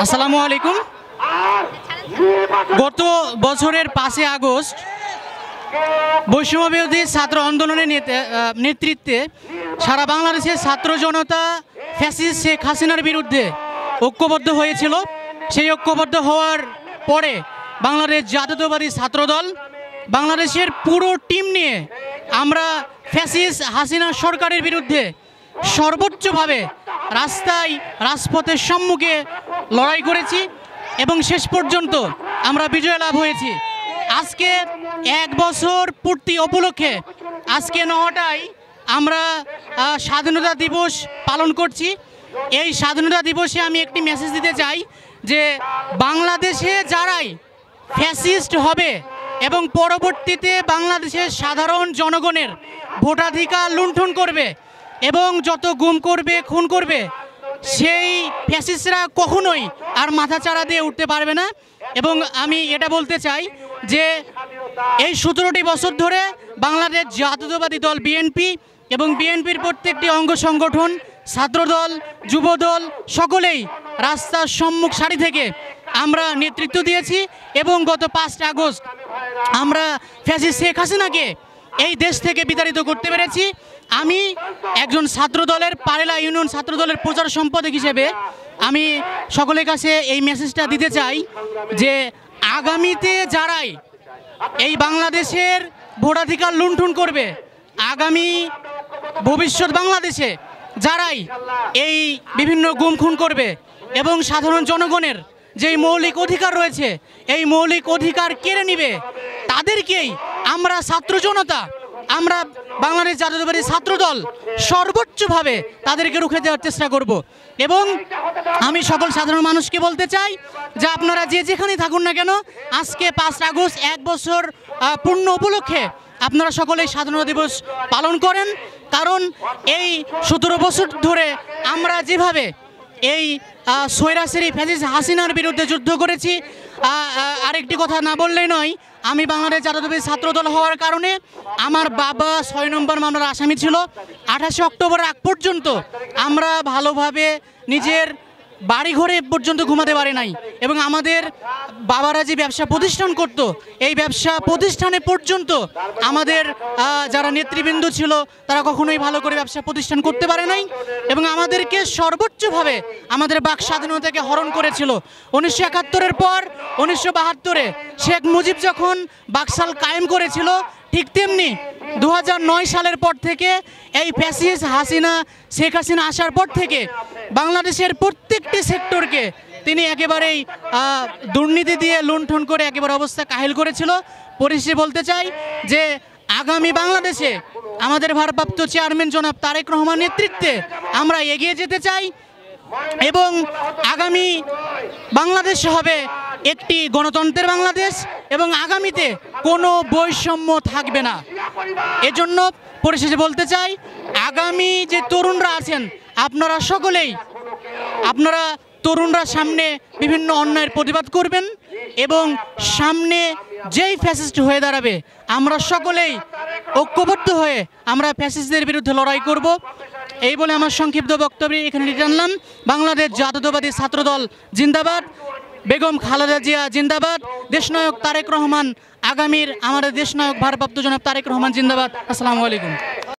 আসসালামু আলাইকুম। গত বছরের 5 আগস্ট বৈষম্যবিরোধী ছাত্র আন্দোলনের নেতৃত্বে সারা বাংলাদেশের ছাত্র জনতা ফ্যাসিস্ট শেখ হাসিনার বিরুদ্ধে ঐক্যবদ্ধ হয়েছিল। সেই ঐক্যবদ্ধ হওয়ার পরে বাংলাদেশ জাতীয়তাবাদী ছাত্রদল বাংলাদেশের পুরো টিম নিয়ে আমরা ফ্যাসিস্ট হাসিনা সরকারের বিরুদ্ধে সর্বোচ্চভাবে রাজপথের সম্মুখে লড়াই করেছি এবং শেষ পর্যন্ত আমরা বিজয় লাভ হয়েছি। আজকে 1 বছর পূর্তি উপলক্ষে আজকে 9টায় আমরা স্বাধীনতা দিবস পালন করছি। এই স্বাধীনতা দিবসে আমি একটি মেসেজ দিতে চাই যে বাংলাদেশে যারাই ফ্যাসিস্ট হবে এবং পরবর্তীতে বাংলাদেশের সাধারণ জনগণের ভোটাধিকার লুণ্ঠন করবে এবং যত গুম করবে, খুন করবে, সেই ফ্যাসিস্টরা কখনোই আর মাথা চাড়া দিয়ে উঠতে পারবে না। এবং আমি এটা বলতে চাই যে এই 17টি বছর ধরে বাংলাদেশ জাতীয়তাবাদী দল বিএনপি এবং বিএনপির প্রত্যেকটি অঙ্গ সংগঠন, ছাত্রদল, যুবদল সকলেই রাস্তার সম্মুখ সারি থেকে আমরা নেতৃত্ব দিয়েছি এবং গত 5 আগস্ট আমরা ফ্যাসিস্ট শেখ হাসিনাকে এই দেশ থেকে বিতাড়িত করতে পেরেছি। আমি একজন ছাত্রদলের পারেলা ইউনিয়ন ছাত্রদলের প্রচার সম্পাদক হিসেবে আমি সকলের কাছে এই মেসেজটা দিতে চাই যে আগামীতে যারাই এই বাংলাদেশের ভোটাধিকার লুণ্ঠন করবে, আগামী ভবিষ্যৎ বাংলাদেশে যারাই এই বিভিন্ন গুম খুন করবে এবং সাধারণ জনগণের যেই মৌলিক অধিকার রয়েছে এই মৌলিক অধিকার কেড়ে নিবে, তাদেরকেই আমরা ছাত্র জনতা, আমরা বাংলাদেশ জাতীয়তাবাদী ছাত্রদল সর্বোচ্চভাবে তাদেরকে রুখে দেওয়ার চেষ্টা করব। এবং আমি সকল সাধারণ মানুষকে বলতে চাই যে আপনারা যে যেখানেই থাকুন না কেন, আজকে 5 আগস্ট 1 বছর পূর্ণ উপলক্ষে আপনারা সকলেই স্বাধীনতা দিবস পালন করেন। কারণ এই 17 বছর ধরে আমরা যেভাবে এই স্বৈরাচারী ফ্যাসিস্ট হাসিনার বিরুদ্ধে যুদ্ধ করেছি, আরেকটি কথা না বললেই নয়, আমি বাংলাদেশ জাতীয়তাবাদী ছাত্রদল হওয়ার কারণে আমার বাবা 6 নম্বর মামলার আসামি ছিল। 28 অক্টোবর আগ পর্যন্ত আমরা ভালোভাবে নিজের বাড়ি ঘরে পর্যন্ত ঘুমাতে পারি নাই এবং আমাদের বাবারা যে ব্যবসা প্রতিষ্ঠান করত এই ব্যবসা প্রতিষ্ঠানে পর্যন্ত আমাদের যারা নেতৃবৃন্দ ছিল তারা কখনোই ভালো করে ব্যবসা প্রতিষ্ঠান করতে পারে নাই এবং আমাদেরকে সর্বোচ্চভাবে আমাদের বাক স্বাধীনতাকে হরণ করেছিল। 1971-এর পর 1972-এ শেখ মুজিব যখন বাকশাল কায়েম করেছিল, ঠিক তেমনি 2009 সালের পর থেকে এই ফ্যাসিস্ট শেখ হাসিনা আসার পর থেকে বাংলাদেশের প্রত্যেকটি সেক্টরকে তিনি একেবারেই দুর্নীতি দিয়ে লুণ্ঠন করে একেবারে অবস্থা কাহিল করেছিল। পরিশেষে বলতে চাই যে আগামী বাংলাদেশে আমাদের ভারপ্রাপ্ত চেয়ারম্যান জনাব তারেক রহমান নেতৃত্বে আমরা এগিয়ে যেতে চাই এবং আগামী বাংলাদেশ হবে একটি গণতন্ত্রের বাংলাদেশ এবং আগামীতে কোনো বৈষম্য থাকবে না। এজন্য পরিশেষে বলতে চাই, আগামী যে তরুণরা আছেন আপনারা সকলেই তরুণরা সামনে বিভিন্ন অন্যায়ের প্রতিবাদ করবেন এবং সামনে যেই ফ্যাসিস্ট হয়ে দাঁড়াবে আমরা সকলেই ঐক্যবদ্ধ হয়ে আমরা ফ্যাসিস্টদের বিরুদ্ধে লড়াই করব। এই বলে আমার সংক্ষিপ্ত বক্তব্য এখানে টানলাম। বাংলাদেশ জাতীয়তাবাদী ছাত্রদল জিন্দাবাদ, বেগম খালেদা জিয়া জিন্দাবাদ, দেশনায়ক তারেক রহমান, আগামীর আমাদের দেশনায়ক ভারপ্রাপ্ত জনাব তারেক রহমান জিন্দাবাদ। আসসালামু আলাইকুম।